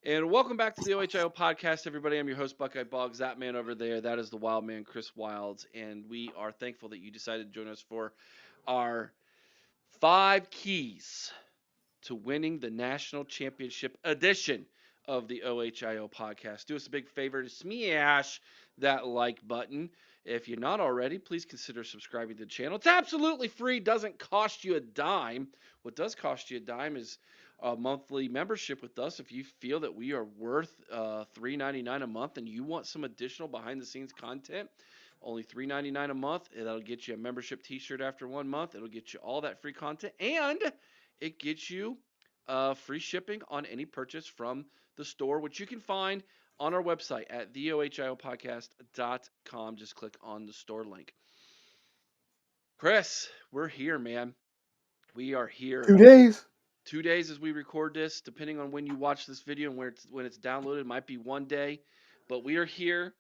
And welcome back to the OHIO podcast, everybody. I'm your host, Buckeye Boggs. That man over there, that is the wild man, Chris Wilds. And we are thankful that you decided to join us for our 5 keys to winning the national championship edition of the OHIO podcast. Do us a big favor to smash that like button. If you're not already, please consider subscribing to the channel. It's absolutely free, doesn't cost you a dime. What does cost you a dime is a monthly membership with us. If you feel that we are worth $3.99 a month and you want some additional behind the scenes content, only $3.99 a month. That'll get you a membership T-shirt after 1 month. It'll get you all that free content, and it gets you free shipping on any purchase from the store, which you can find on our website at theohiopodcast.com. Just click on the store link. Chris, we're here, man. We are here. 2 days. 2 days as we record this, depending on when you watch this video and when it's downloaded, it might be one day, but we are here.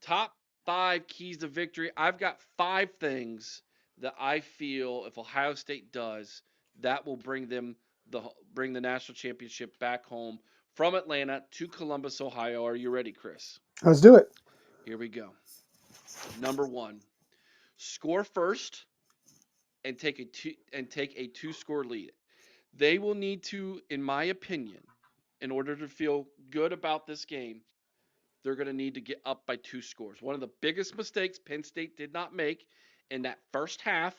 Top 5 keys to victory. I've got 5 things that I feel if Ohio State does, that will bring the national championship back home from Atlanta to Columbus, Ohio. Are you ready, Chris? Let's do it. Here we go. Number 1, score first and take a 2-score lead. They will need to, in my opinion, in order to feel good about this game, they're going to need to get up by 2 scores. One of the biggest mistakes Penn State did not make in that first half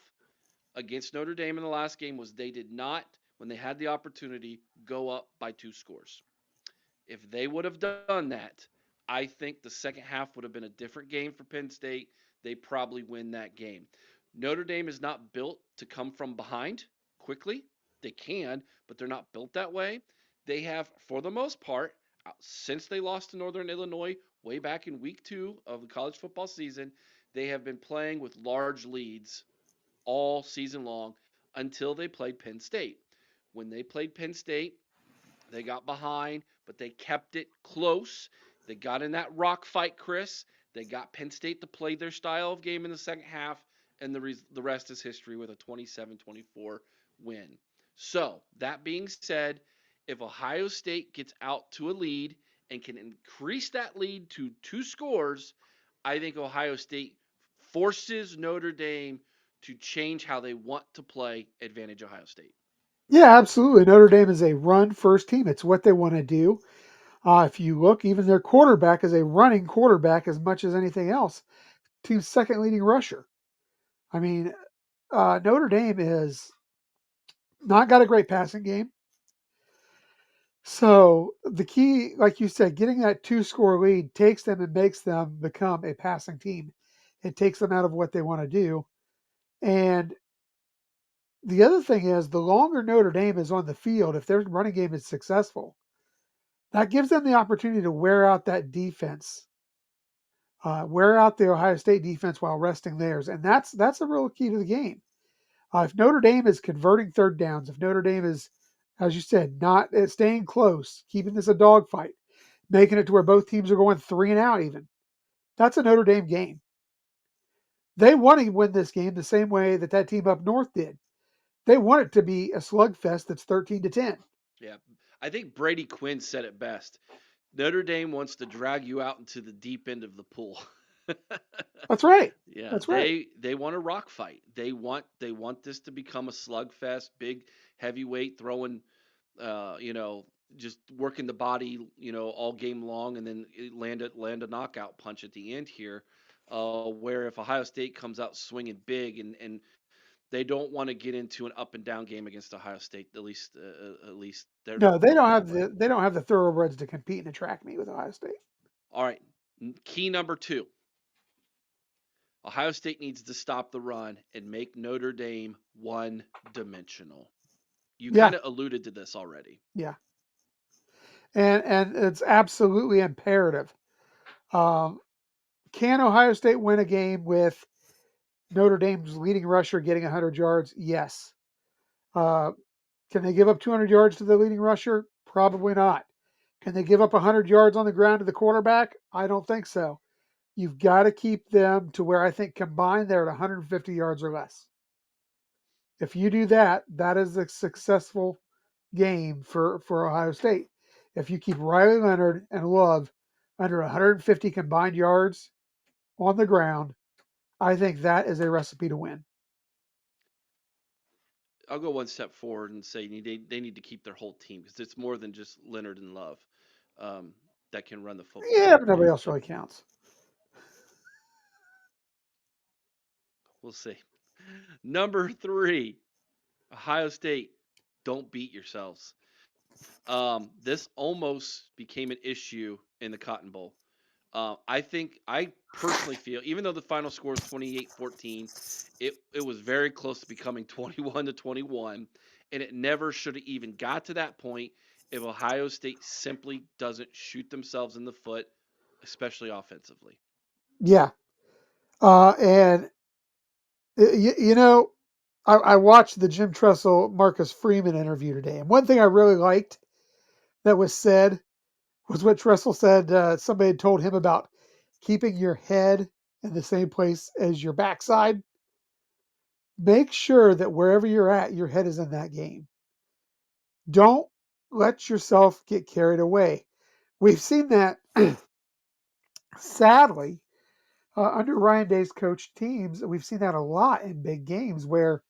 against Notre Dame in the last game was they did not, when they had the opportunity, go up by 2 scores. If they would have done that, I think the second half would have been a different game for Penn State. They probably win that game. Notre Dame is not built to come from behind quickly. They can, but they're not built that way. They have, for the most part, since they lost to Northern Illinois way back in week 2 of the college football season, they have been playing with large leads all season long until they played Penn State. When they played Penn State, they got behind, but they kept it close. They got in that rock fight, Chris. They got Penn State to play their style of game in the second half, and the rest is history with a 27-24 win. So, that being said, if Ohio State gets out to a lead and can increase that lead to 2 scores, I think Ohio State forces Notre Dame to change how they want to play advantage Ohio State. Yeah, absolutely. Notre Dame is a run first team. It's what they want to do. If you look, even their quarterback is a running quarterback as much as anything else. Team's second leading rusher. I mean, Notre Dame is not got a great passing game. So the key, like you said, getting that 2 score lead takes them and makes them become a passing team. It takes them out of what they want to do. And the other thing is, the longer Notre Dame is on the field, if their running game is successful, that gives them the opportunity to wear out that defense, wear out the Ohio State defense while resting theirs, and that's a real key to the game. If Notre Dame is converting third downs, if Notre Dame is, as you said, not staying close, keeping this a dogfight, making it to where both teams are going 3-and-out, even that's a Notre Dame game. They want to win this game the same way that team up north did. They want it to be a slugfest that's 13-10. Yeah. I think Brady Quinn said it best. Notre Dame wants to drag you out into the deep end of the pool. That's right. Yeah, That's right. they want a rock fight. They want this to become a slugfest, big heavyweight throwing, you know, just working the body, all game long, and then land a knockout punch at the end here. Where if Ohio State comes out swinging big, and they don't want to get into an up and down game against Ohio State. At least they're No, not built that way. they don't have the thoroughbreds to compete in a track meet with Ohio State. All right, key number 2. Ohio State needs to stop the run and make Notre Dame one-dimensional. You Yeah, kind of alluded to this already. yeah, and it's absolutely imperative. Um, can Ohio State win a game with Notre Dame's leading rusher getting 100 yards? Yes. Uh, can they give up 200 yards to the leading rusher? Probably not. Can they give up 100 yards on the ground to the quarterback? I don't think so. You've got to keep them to where I think combined they're at 150 yards or less. If you do that, that is a successful game for Ohio State. If you keep Riley Leonard and Love under 150 combined yards on the ground, I think that is a recipe to win. I'll go one step forward and say they need to keep their whole team because it's more than just Leonard and Love um, that can run the football. Yeah, but nobody else really counts. We'll see. Number three, Ohio State. Don't beat yourselves. This almost became an issue in the Cotton Bowl. I personally feel, even though the final score is 28-14, it was very close to becoming 21-21, and it never should have even got to that point if Ohio State simply doesn't shoot themselves in the foot, especially offensively. Yeah. And, you know, I watched the Jim Tressel Marcus Freeman interview today. And one thing I really liked that was said was what Tressel said. Somebody had told him about keeping your head in the same place as your backside. Make sure that wherever you're at, your head is in that game. Don't let yourself get carried away. We've seen that, sadly, under Ryan Day's coach teams. We've seen that a lot in big games where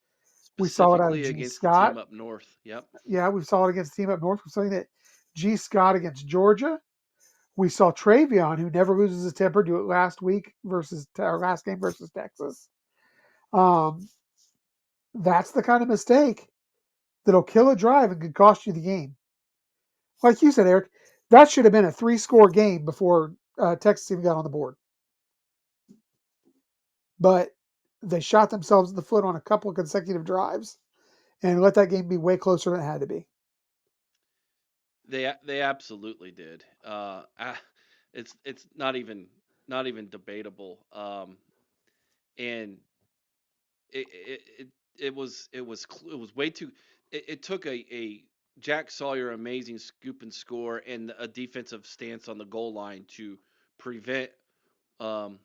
we saw it out of Specifically G. against the team Scott. up north. Yep. Yeah, we saw it against the team up north. We're seeing that G. Scott against Georgia. We saw Travion, who never loses his temper, do it last week versus our last game versus Texas. Um, that's the kind of mistake that'll kill a drive and could cost you the game. Like you said, Eric, that should have been a three-score game before Texas even got on the board. But they shot themselves in the foot on a couple of consecutive drives and let that game be way closer than it had to be. They absolutely did. It's not even debatable. And it it was way too. It took a Jack Sawyer amazing scoop and score and a defensive stance on the goal line to prevent um,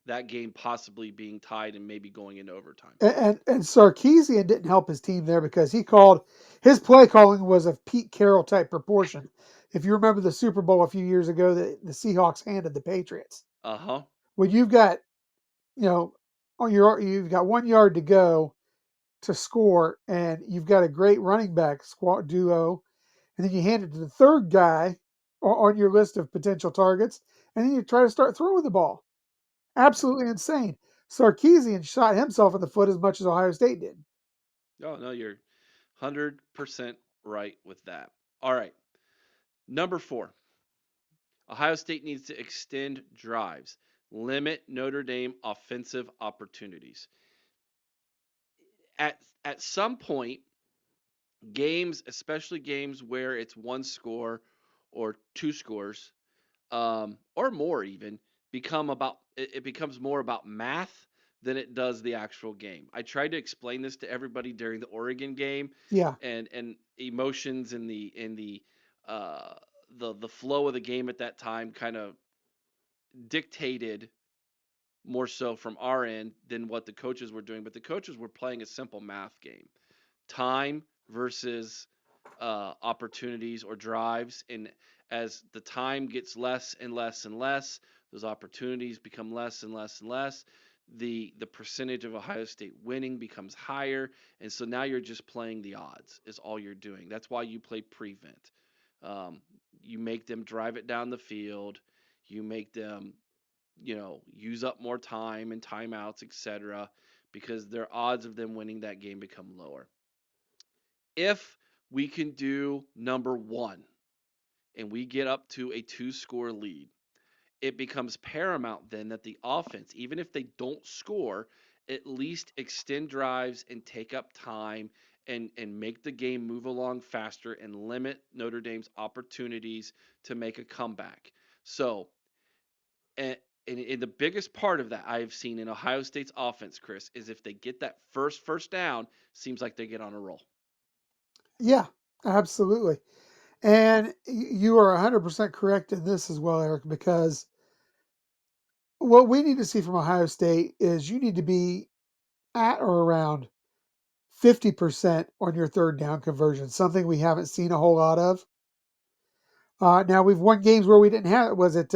that game possibly being tied and maybe going into overtime. And Sarkeesian didn't help his team there because he called his play calling was of Pete Carroll type proportion. If you remember the Super Bowl a few years ago that the Seahawks handed the Patriots, Uh huh. when you've got on your you've got 1 yard to go to score, and you've got a great running back squad duo, and then you hand it to the third guy on your list of potential targets, and then you try to start throwing the ball. Absolutely insane. Sarkeesian shot himself in the foot as much as Ohio State did. Oh no, you're 100% right with that. All right, number four. Ohio State needs to extend drives, limit Notre Dame offensive opportunities. At some point, games, especially games where it's one score or two scores, or more even, it becomes more about math than it does the actual game. I tried to explain this to everybody during the Oregon game, Yeah. and emotions and uh, the flow of the game at that time kind of dictated more so from our end than what the coaches were doing. But the coaches were playing a simple math game: time versus opportunities or drives. And as the time gets less and less and less, those opportunities become less and less and less. The percentage of Ohio State winning becomes higher, and so now you're just playing the odds. Is all you're doing. That's why you play prevent. Um, you make them drive it down the field. You make them use up more time and timeouts, etc., because their odds of them winning that game become lower. If we can do number one and we get up to a two-score lead, it becomes paramount then that the offense, even if they don't score, at least extend drives and take up time and make the game move along faster and limit Notre Dame's opportunities to make a comeback. So, and, and the biggest part of that I've seen in Ohio State's offense, Chris, is if they get that first down, seems like they get on a roll. Yeah, absolutely. And you are 100% correct in this as well, Eric, because what we need to see from Ohio State is you need to be at or around 50% on your third down conversion, something we haven't seen a whole lot of. Now we've won games where we didn't have. Was it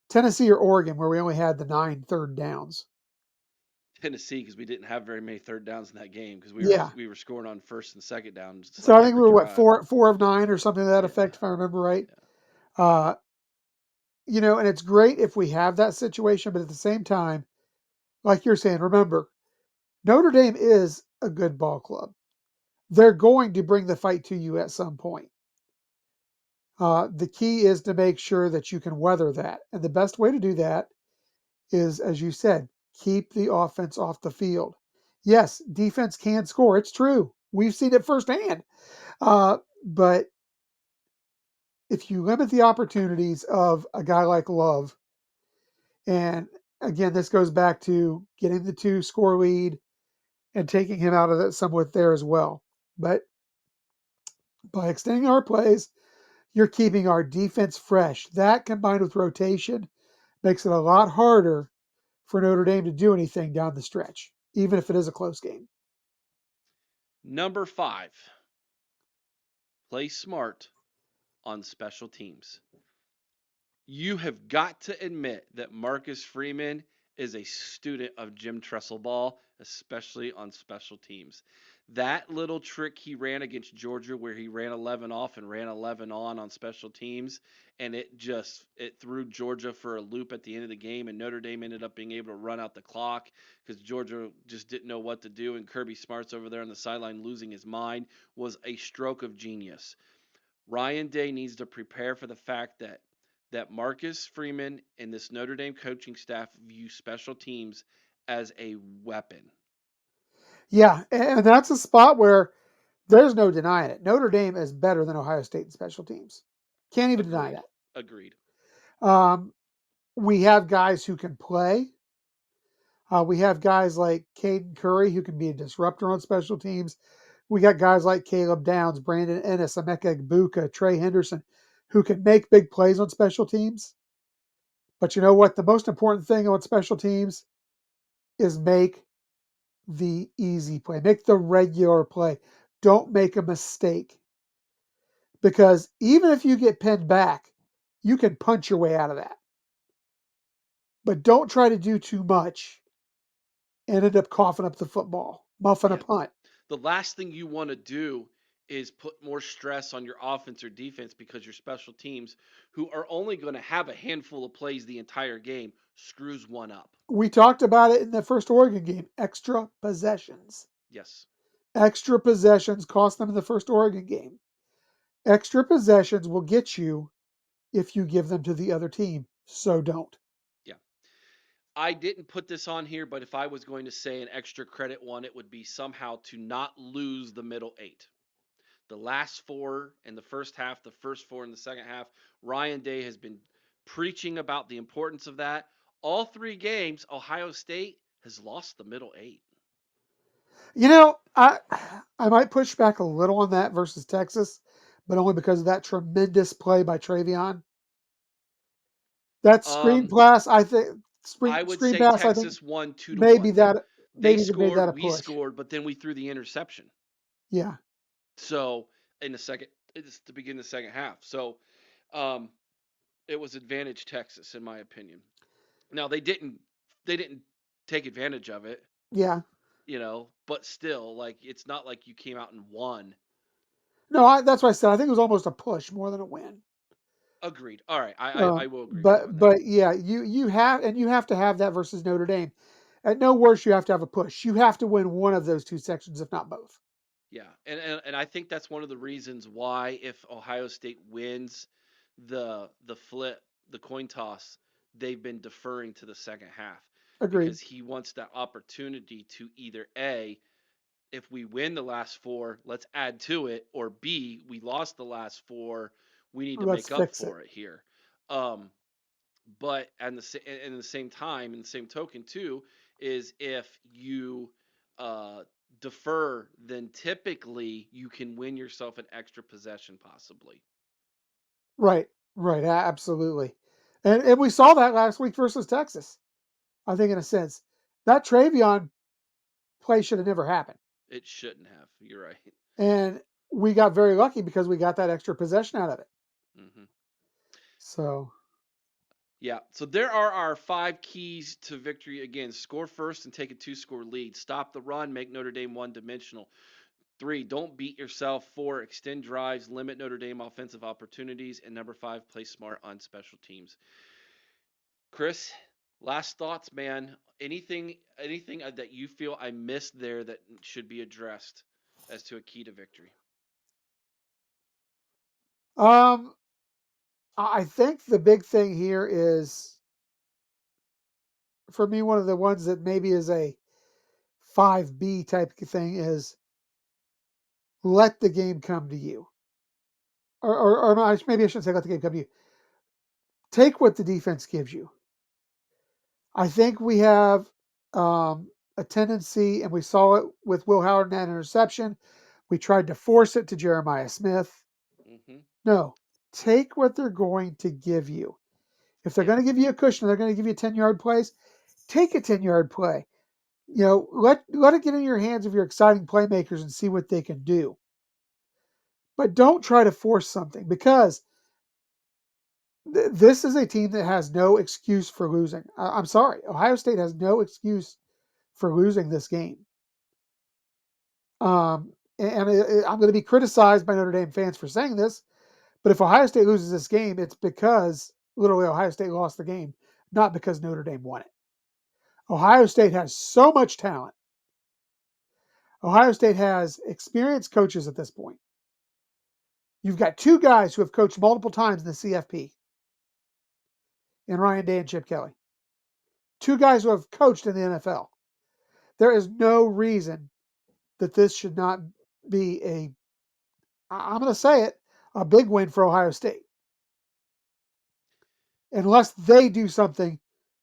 Tennessee or Oregon where we only had the 9 third downs? Tennessee, because we didn't have very many third downs in that game because Yeah. we were scoring on first and second down just So like I think we every were what drive. four of 9 or something to that Yeah, effect, if I remember right. yeah. Uh, and it's great if we have that situation, but at the same time, like you're saying, remember Notre Dame is a good ball club. They're going to bring the fight to you at some point. The key is to make sure that you can weather that, and the best way to do that is, as you said, keep the offense off the field. Yes, defense can score. It's true. We've seen it firsthand. But if you limit the opportunities of a guy like Love, and again, this goes back to getting the 2 score lead and taking him out of it somewhat there as well. But by extending our plays, you're keeping our defense fresh. That combined with rotation makes it a lot harder for Notre Dame to do anything down the stretch, even if it is a close game. Number 5, play smart on special teams. You have got to admit that Marcus Freeman is a student of Jim Tressel ball, especially on special teams. That little trick he ran against Georgia where he ran 11 off and ran 11 on special teams, and it threw Georgia for a loop at the end of the game, and Notre Dame ended up being able to run out the clock because Georgia just didn't know what to do, and Kirby Smart's over there on the sideline losing his mind, was a stroke of genius. Ryan Day needs to prepare for the fact that Marcus Freeman and this Notre Dame coaching staff view special teams as a weapon. Yeah, and that's a spot where there's no denying it. Notre Dame is better than Ohio State in special teams. Can't even deny Agreed. that. Agreed. We have guys who can play. We have guys like Caden Curry who can be a disruptor on special teams. We got guys like Caleb Downs, Brandon Ennis, Emeka Egbuka, Trey Henderson, who can make big plays on special teams. But you know what? The most important thing on special teams is make the easy play, make the regular play. Don't make a mistake. Because even if you get pinned back, you can punch your way out of that. But don't try to do too much and end up coughing up the football, muffing a Yeah. punt. The last thing you want to do is put more stress on your offense or defense because your special teams, who are only going to have a handful of plays the entire game, screws one up. We talked about it in the first Oregon game, extra possessions. Yes. Extra possessions cost them in the first Oregon game. Extra possessions will get you if you give them to the other team. So don't. Yeah. I didn't put this on here, but if I was going to say an extra credit one, it would be somehow to not lose the middle eight. The last four in the first half, the first four in the second half, Ryan Day has been preaching about the importance of that. All 3 games, Ohio State has lost the middle eight. You know, I might push back a little on that versus Texas, but only because of that tremendous play by Travion. That screen Um, pass, I think I would screen say pass, I think Texas won 2-1. maybe that They maybe they made that a scored, we push. scored, but then we threw the interception. Yeah. So in the second, it's to begin the second half. So um, it was advantage Texas, in my opinion. Now they didn't take advantage of it, Yeah. but still, like it's not like you came out and won. No, that's what I said. I think it was almost a push more than a win. Agreed. All right, I will agree with you on But that. yeah, you have to have that versus Notre Dame. At no worse, you have to have a push. You have to win one of those two sections, if not both. Yeah, and I think that's one of the reasons why if Ohio State wins the flip, the coin toss, they've been deferring to the second half Agreed. because he wants that opportunity to either A, if we win the last four, let's add to it, or B, we lost the last four, we need to Let's make up fix it. for it here. Um, but in the same time, in the same token too, is if you uh, defer, then typically you can win yourself an extra possession, possibly. Right. Right. Absolutely. And we saw that last week versus Texas. I think in a sense that Travion play should have never happened, It shouldn't have. You're right. and we got very lucky because we got that extra possession out of it. Hmm. So, Yeah. So there are our 5 keys to victory. Again, score first and take a 2-score lead. Stop the run. Make Notre Dame one-dimensional. 3, don't beat yourself. 4, extend drives. Limit Notre Dame offensive opportunities. And number 5, play smart on special teams. Chris, last thoughts, man. Anything that you feel I missed there that should be addressed as to a key to victory? um, I think the big thing here is for me one of the ones that maybe is a 5B type of thing is let the game come to you. Or no, maybe I shouldn't say let the game come to you. Take what the defense gives you. I think we have a tendency, and we saw it with Will Howard in that interception. We tried to force it to Jeremiah Smith. Mm-hmm. No, take what they're going to give you. If they're Yeah. going to give you a cushion, they're going to give you 10-yard plays. Take a 10-yard play. Let it get in your hands of your exciting playmakers and see what they can do. But don't try to force something because this is a team that has no excuse for losing. I'm sorry, Ohio State has no excuse for losing this game. I'm going to be criticized by Notre Dame fans for saying this, but if Ohio State loses this game, it's because literally Ohio State lost the game, not because Notre Dame won it. Ohio State has so much talent. Ohio State has experienced coaches at this point. You've got 2 guys who have coached multiple times in the CFP, in Ryan Day and Chip Kelly. 2 guys who have coached in the NFL. There is no reason that this should not be I'm going to say it, a big win for Ohio State, unless they do something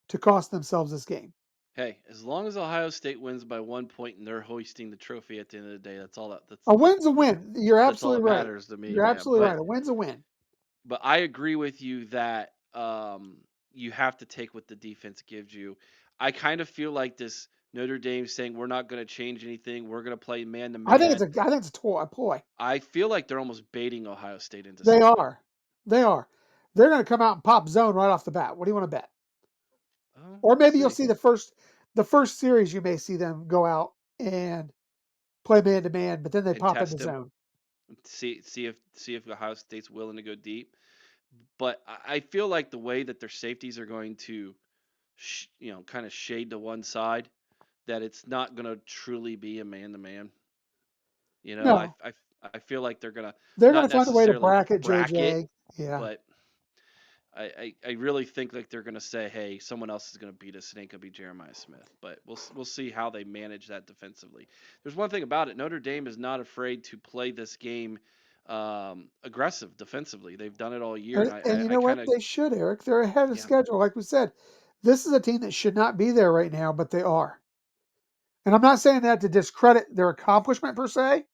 to cost themselves this game. Hey, as long as Ohio State wins by 1 point and they're hoisting the trophy at the end of the day, that's all that A win's a win. You're that's all absolutely that right. matters to me, You're man. absolutely right. A win's a win. But I agree with you that you have to take what the defense gives you. I kind of feel like this Notre Dame saying we're not going to change anything. We're going to play man to man. I think it's a ploy. I feel like they're almost baiting Ohio State into They something. are. They are. They're going to come out and pop zone right off the bat. What do you want to bet? Oh, Or we'll maybe you'll see. see the first series. You may see them go out and play man to man, but then they And pop into test him. zone. See if Ohio State's willing to go deep. But I feel like the way that their safeties are going to, kind of shade to one side, that it's not going to truly be a man to man. You know, I, No, I, I feel like they're gonna they're going not to find a way to necessarily bracket bracket, JJ. Yeah, but I really think like they're gonna say, hey, someone else is gonna beat us. It ain't gonna be Jeremiah Smith. But we'll see how they manage that defensively. There's one thing about it: Notre Dame is not afraid to play this game aggressive defensively. They've done it all year, and and you I know what? kind of They should, Eric. They're ahead of yeah. schedule, like we said. This is a team that should not be there right now, but they are. And I'm not saying that to discredit their accomplishment per se.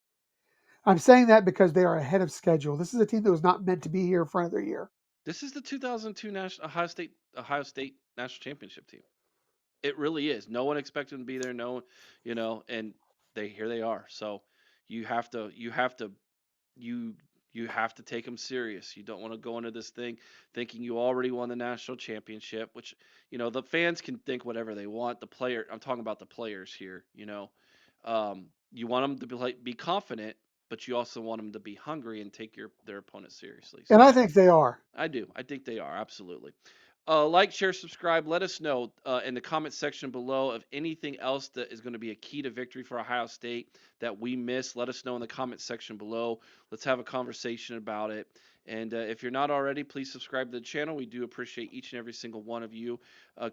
I'm saying that because they are ahead of schedule. This is a team that was not meant to be here in front of their year. This is the 2002 national Ohio State national championship team. It really is. No one expected them to be there. No one, and they are. So you you you have to take them serious. You don't want to go into this thing thinking you already won the national championship, which the fans can think whatever they want. I'm talking about the players here. You want them to be confident, but you also want them to be hungry and take their opponent seriously. And I So think they are. I do. I think they are absolutely. Like, share, subscribe. Let us know in the comment section below of anything else that is going to be a key to victory for Ohio State that we missed. Let us know in the comment section below. Let's have a conversation about it. And if you're not already, please subscribe to the channel. We do appreciate each and every single one of you.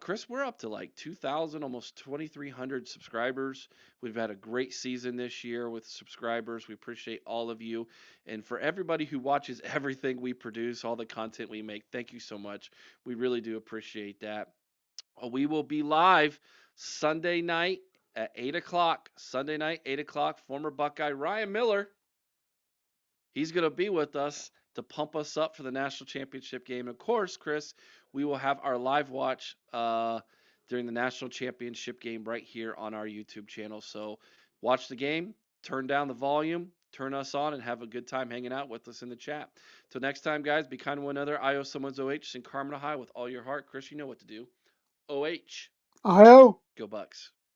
Chris, we're up to like 2,000, almost 2,300 subscribers. We've had a great season this year with subscribers. We appreciate all of you. And for everybody who watches everything we produce, all the content we make, thank you so much. We really do appreciate that. We will be live Sunday night at 8 o'clock. Sunday night, 8 o'clock. Former Buckeye Ryan Miller, he's going to be with us to pump us up for the national championship game. Of course, Chris, we will have our live watch during the national championship game right here on our YouTube channel. So watch the game, turn down the volume, turn us on and have a good time hanging out with us in the chat. Till next time, guys, be kind to one another. I owe someone's OH. Sing Carmen High with all your heart. Chris, you know what to do. OH. Ohio. Go Bucks.